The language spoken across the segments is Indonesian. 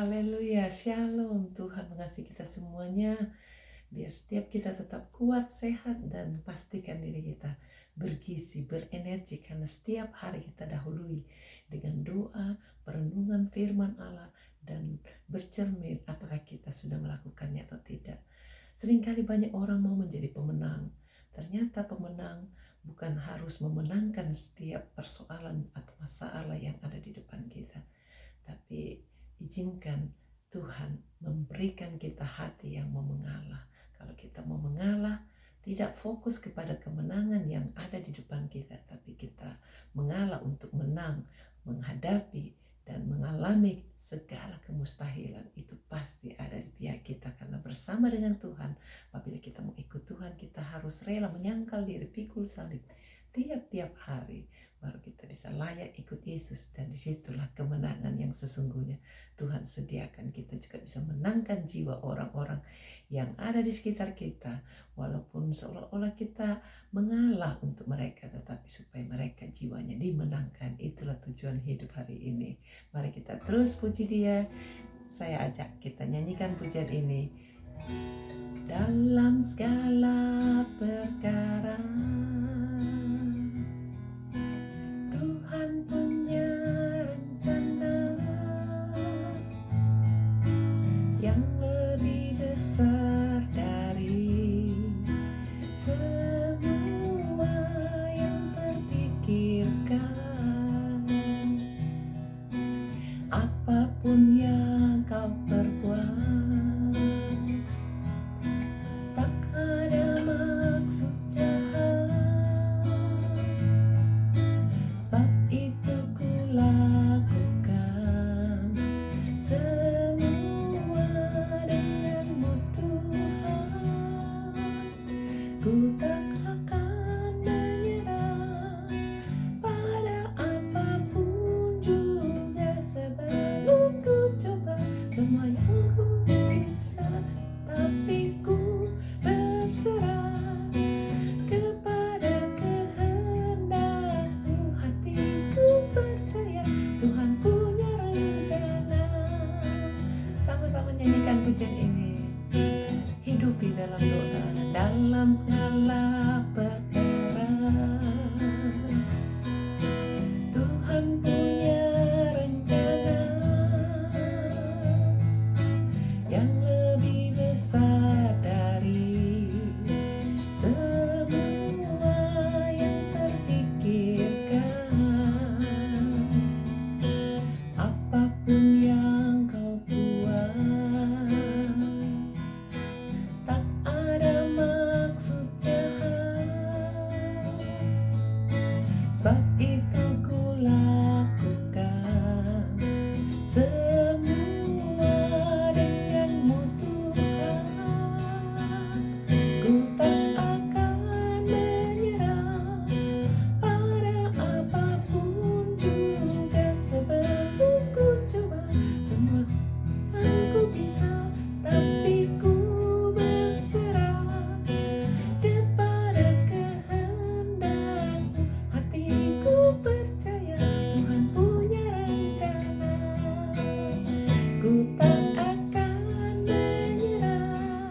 Haleluya, shalom. Tuhan mengasihi kita semuanya. Biar setiap kita tetap kuat, sehat, dan pastikan diri kita bergizi, berenergi. Karena setiap hari kita dahului dengan doa, perenungan firman Allah, dan bercermin apakah kita sudah melakukannya atau tidak. Seringkali banyak orang mau menjadi pemenang. Ternyata pemenang bukan harus memenangkan setiap persoalan atau masalah yang ada di depan kita. Tapi izinkan Tuhan memberikan kita hati yang mau mengalah. Kalau kita mau mengalah, tidak fokus kepada kemenangan yang ada di depan kita, tapi kita mengalah untuk menang, menghadapi dan mengalami segala kemustahilan. Itu pasti ada di pihak kita, karena bersama dengan Tuhan, apabila kita mau ikut Tuhan, kita harus rela menyangkal diri, pikul salib tiap-tiap hari, baru kita bisa layak ikut Yesus. Dan disitulah kemenangan yang sesungguhnya Tuhan sediakan. Kita juga bisa menangkan jiwa orang-orang yang ada di sekitar kita, walaupun seolah-olah kita mengalah untuk mereka, tetapi supaya mereka jiwanya dimenangkan. Itulah tujuan hidup hari ini. Mari kita terus puji Dia. Saya ajak kita nyanyikan pujian ini. Dalam segala perkara Tuhan punya rencana yang lebih besar dari semua yang terpikirkan. Apapun yang kau perbuat, tak ada maksud jahat. Sebab itu ku lakukan semua denganmu Tuhan. Ku tak akan menyerah pada apapun juga, sebelum ku coba semua yang ku bisa, tapi ku berserah kepada kehendakmu. Hatiku percaya Tuhan punya rencana. Sama-sama nyanyikan pujian ini. Hidupi dalam doa, dalam segala perkara Tuhan punya rencana yang lebih besar dari semua yang terpikirkan. Apapun yang kau buat, tak ada maksud jahat. Sebab itu ku lakukan semua denganmu Tuhan. Ku tak akan menyerah pada apapun juga, sebelum ku coba semua yang ku bisa, tapi ku berserah kepada kehendakmu. Hatiku percaya Tuhan punya rencana. Ku tak akan menyerah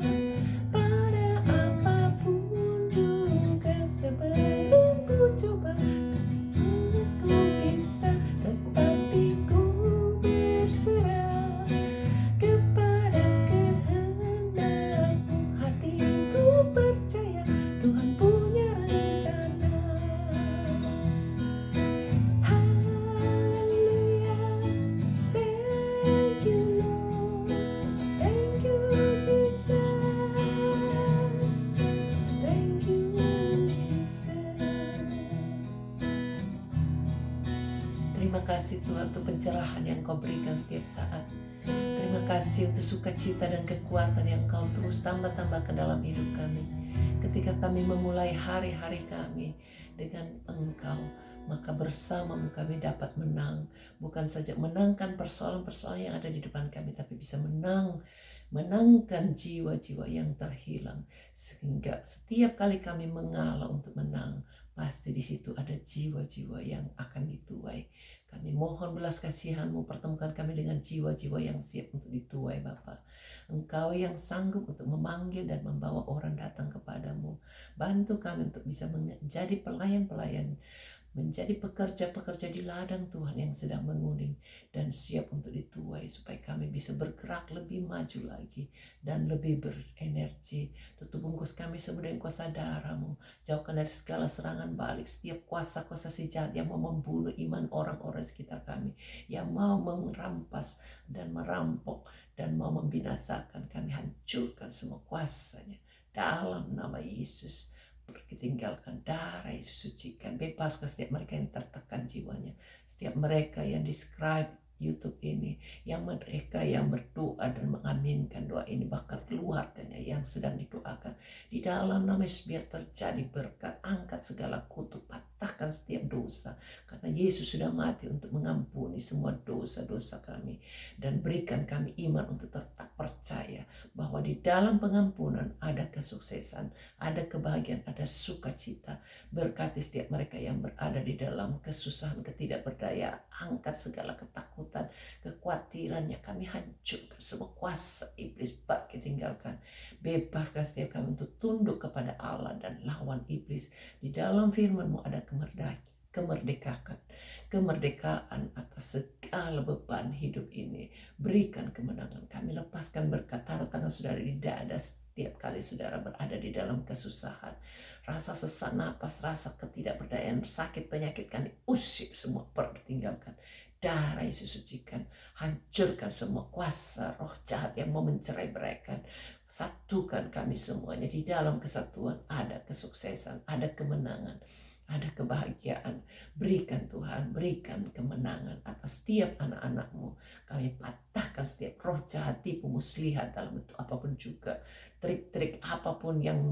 pada apapun juga, sebelum ku coba ku bisa, tetapi ku berserah kepada kehendakmu. Hatiku percaya Tuhan punya rencana. Haleluya, thank you Lord, thank you Jesus, thank you Jesus. Terima kasih Tuhan untuk pencerahan yang Kau berikan setiap saat. Terima kasih untuk sukacita dan kekuatan yang Kau terus tambah-tambah ke dalam hidup kami. Ketika kami memulai hari-hari kami dengan Engkau, maka bersamamu kami dapat menang. Bukan saja menangkan persoalan-persoalan yang ada di depan kami, tapi bisa menangkan jiwa-jiwa yang terhilang. Sehingga setiap kali kami mengalah untuk menang, pasti di situ ada jiwa-jiwa yang akan dituai. Kami mohon belas kasihan-Mu, pertemukan kami dengan jiwa-jiwa yang siap untuk dituai Bapa. Engkau yang sanggup untuk memanggil dan membawa orang datang kepadamu. Bantu kami untuk bisa menjadi pelayan-pelayan, menjadi pekerja-pekerja di ladang Tuhan yang sedang menguning dan siap untuk dituai, supaya kami bisa bergerak lebih maju lagi dan lebih berenergi. Tutup bungkus kami semua dengan kuasa darah-Mu. Jauhkan dari segala serangan balik, setiap kuasa-kuasa si jahat yang mau membunuh iman orang-orang sekitar kami, yang mau merampas dan merampok dan mau membinasakan. Kami hancurkan semua kuasanya dalam nama Yesus. Pergi tinggalkan, darah Yesus sucikan, bebaskan setiap mereka yang tertekan jiwanya, setiap mereka yang di subscribe YouTube ini, yang mereka yang berdoa dan mengaminkan doa ini, bahkan keluarganya yang sedang didoakan. Di dalam nama Yesus biar terjadi berkat, angkat segala kutuk, patahkan setiap dosa, karena Yesus sudah mati untuk mengampuni semua dosa-dosa kami, dan berikan kami iman untuk tetap percaya bahwa di dalam pengampunan ada kesuksesan, ada kebahagiaan, ada sukacita. Berkati setiap mereka yang berada di dalam kesusahan, ketidakberdayaan. Angkat segala ketakutan, kekhawatirannya. Kami hancurkan semua kuasa iblis, pergi tinggalkan. Bebaskan setiap kami untuk tunduk kepada Allah dan lawan iblis. Di dalam firman-Mu ada kemerdekaan atas segala beban hidup ini. Berikan kemenangan, kami lepaskan berkat, taruh tangan saudara di dada setiap kali saudara berada di dalam kesusahan, rasa sesak napas, rasa ketidakberdayaan, sakit, penyakit, kami usir semua, pergi tinggalkan. Darah Yesus sucikan, hancurkan semua kuasa roh jahat yang mau mencerai-beraikan. Satukan kami semuanya, di dalam kesatuan ada kesuksesan, ada kemenangan, ada kebahagiaan. Berikan Tuhan, berikan kemenangan atas setiap anak-anak-Mu. Kami patahkan setiap roh jahat, tipu, muslihat dalam bentuk apapun juga, trik-trik apapun yang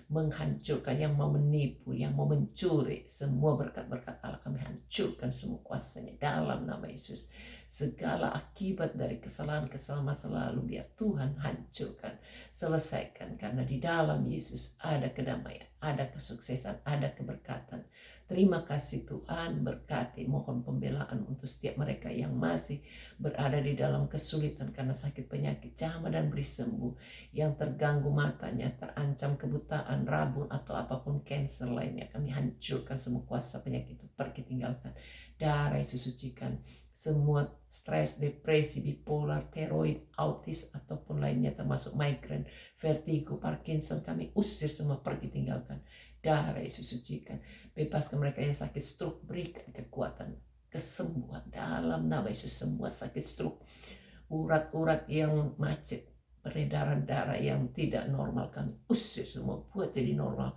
menghancurkan, yang mau menipu, yang mau mencuri semua berkat-berkat Allah, kami hancurkan semua kuasanya dalam nama Yesus. Segala akibat dari kesalahan-kesalahan masa lalu biar Tuhan hancurkan, selesaikan, karena di dalam Yesus ada kedamaian, ada kesuksesan, ada keberkatan. Terima kasih Tuhan, berkati, mohon pembelaan untuk setiap mereka yang masih berada di dalam kesulitan karena sakit penyakit, jamah dan beri sembuh, yang terganggu matanya, terancam kebutaan, rabun atau apapun cancer lainnya, kami hancurkan semua kuasa penyakit itu, pergi tinggalkan. Darah Yesus sucikan semua stres, depresi, bipolar, tiroid, autis ataupun lainnya termasuk migrain, vertigo, Parkinson, kami usir semua, pergi tinggalkan. Darah Yesus sucikan, bebaskan mereka yang sakit stroke, berikan kekuatan, kesembuhan dalam nama Yesus. Semua sakit stroke, urat-urat yang macet, peredaran darah yang tidak normal, kami usir semua, buat jadi normal.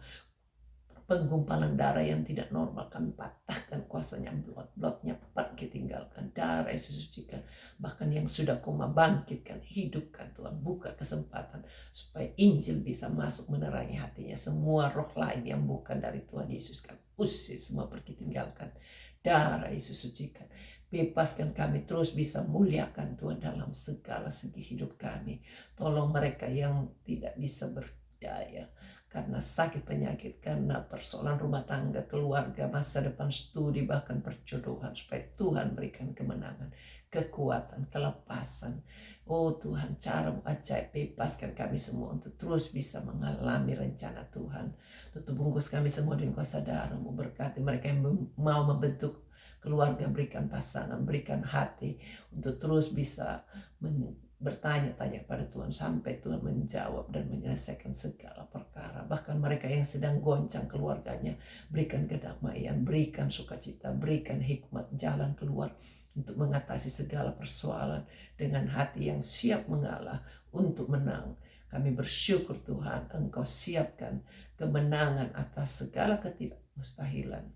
Penggumpalan darah yang tidak normal, kami patahkan kuasanya, blot-blotnya pergi tinggalkan. Darah Yesus sucikan, bahkan yang sudah koma bangkitkan, hidupkan Tuhan, buka kesempatan supaya Injil bisa masuk menerangi hatinya. Semua roh lain yang bukan dari Tuhan Yesus, kami usir semua, pergi tinggalkan. Darah Yesus sucikan, bebaskan kami terus bisa muliakan Tuhan dalam segala segi hidup kami. Tolong mereka yang tidak bisa berdaya karena sakit penyakit, karena persoalan rumah tangga, keluarga, masa depan, studi, bahkan perjodohan, supaya Tuhan berikan kemenangan, kekuatan, kelepasan. Oh Tuhan, cara ajaib, bebaskan kami semua untuk terus bisa mengalami rencana Tuhan. Tutup bungkus kami semua dengan kuasa darah-Mu, berkati mereka yang mau membentuk keluarga, berikan pasangan, berikan hati untuk terus bisa bertanya-tanya pada Tuhan sampai Tuhan menjawab dan menyelesaikan segala perkara. Bahkan mereka yang sedang goncang keluarganya, berikan kedamaian, berikan sukacita, berikan hikmat, jalan keluar untuk mengatasi segala persoalan dengan hati yang siap mengalah untuk menang. Kami bersyukur Tuhan, Engkau siapkan kemenangan atas segala ketidakmustahilan,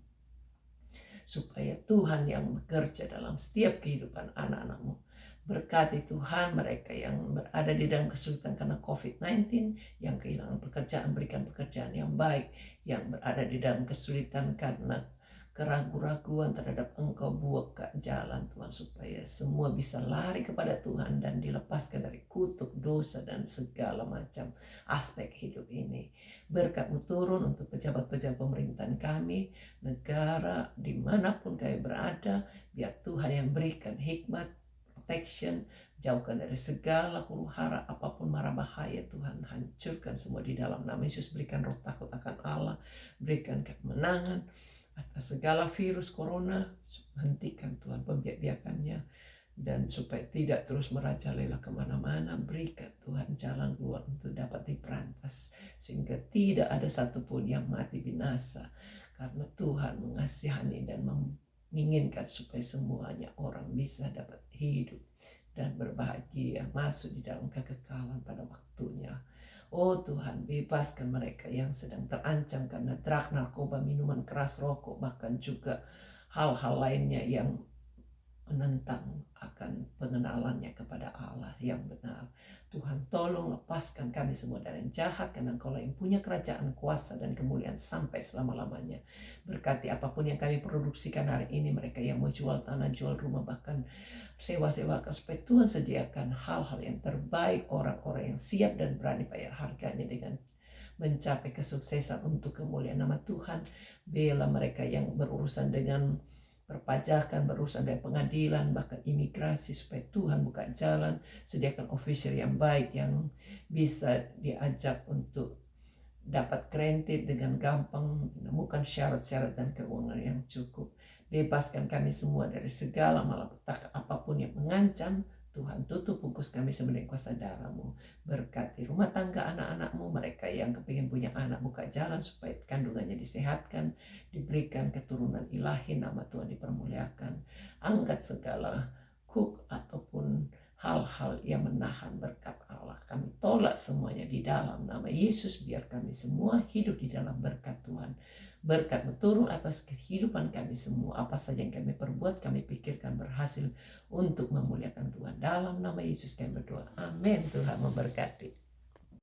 supaya Tuhan yang bekerja dalam setiap kehidupan anak-anak-Mu. Berkati Tuhan mereka yang berada di dalam kesulitan karena COVID-19, yang kehilangan pekerjaan, berikan pekerjaan yang baik, yang berada di dalam kesulitan karena keraguan-raguan terhadap Engkau buka jalan Tuhan, supaya semua bisa lari kepada Tuhan dan dilepaskan dari kutuk dosa dan segala macam aspek hidup ini. Berkat-Mu turun untuk pejabat-pejabat pemerintahan kami, negara, dimanapun kami berada, biar Tuhan yang berikan hikmat, protection, jauhkan dari segala huru hara, apapun mara bahaya Tuhan, hancurkan semua di dalam nama Yesus. Berikan roh takut akan Allah, berikan kemenangan atas segala virus corona, hentikan Tuhan pembiak-biakannya, dan supaya tidak terus merajalela kemana-mana. Berikan Tuhan jalan keluar untuk dapat diperantas, sehingga tidak ada satupun yang mati binasa, karena Tuhan mengasihani dan menginginkan supaya semuanya orang bisa dapat hidup dan berbahagia, masuk di dalam kekekalan pada waktunya. Oh Tuhan, bebaskan mereka yang sedang terancam karena drug, narkoba, minuman keras, rokok, bahkan juga hal-hal lainnya yang menentang akan pengenalannya kepada Allah yang benar. Tuhan, tolong lepaskan kami semua dari yang jahat, karena Engkau yang punya kerajaan, kuasa, dan kemuliaan sampai selama-lamanya. Berkati apapun yang kami produksikan hari ini, mereka yang mau jual tanah, jual rumah, bahkan sewa-sewakan, supaya Tuhan sediakan hal-hal yang terbaik, orang-orang yang siap dan berani bayar harganya dengan mencapai kesuksesan untuk kemuliaan nama Tuhan. Bela mereka yang berurusan dengan perpajakan, berurusan dengan pengadilan, bahkan imigrasi, supaya Tuhan buka jalan, sediakan officer yang baik yang bisa diajak untuk dapat kredit dengan gampang, menemukan syarat-syarat dan keuangan yang cukup. Bebaskan kami semua dari segala malapetaka apapun yang mengancam. Tuhan, tutup bungkus kami sebenarnya kuasa darah-Mu. Berkati rumah tangga anak-anak-Mu, mereka yang kepingin punya anak, buka jalan supaya kandungannya disehatkan, diberikan keturunan ilahi, nama Tuhan dipermuliakan. Angkat segala kuk ataupun hal-hal yang menahan berkat Allah. Kami tolak semuanya di dalam nama Yesus. Biar kami semua hidup di dalam berkat Tuhan. Berkat-Mu turun atas kehidupan kami semua. Apa saja yang kami perbuat, kami pikirkan berhasil untuk memuliakan Tuhan. Dalam nama Yesus kami berdoa. Amin. Tuhan memberkati.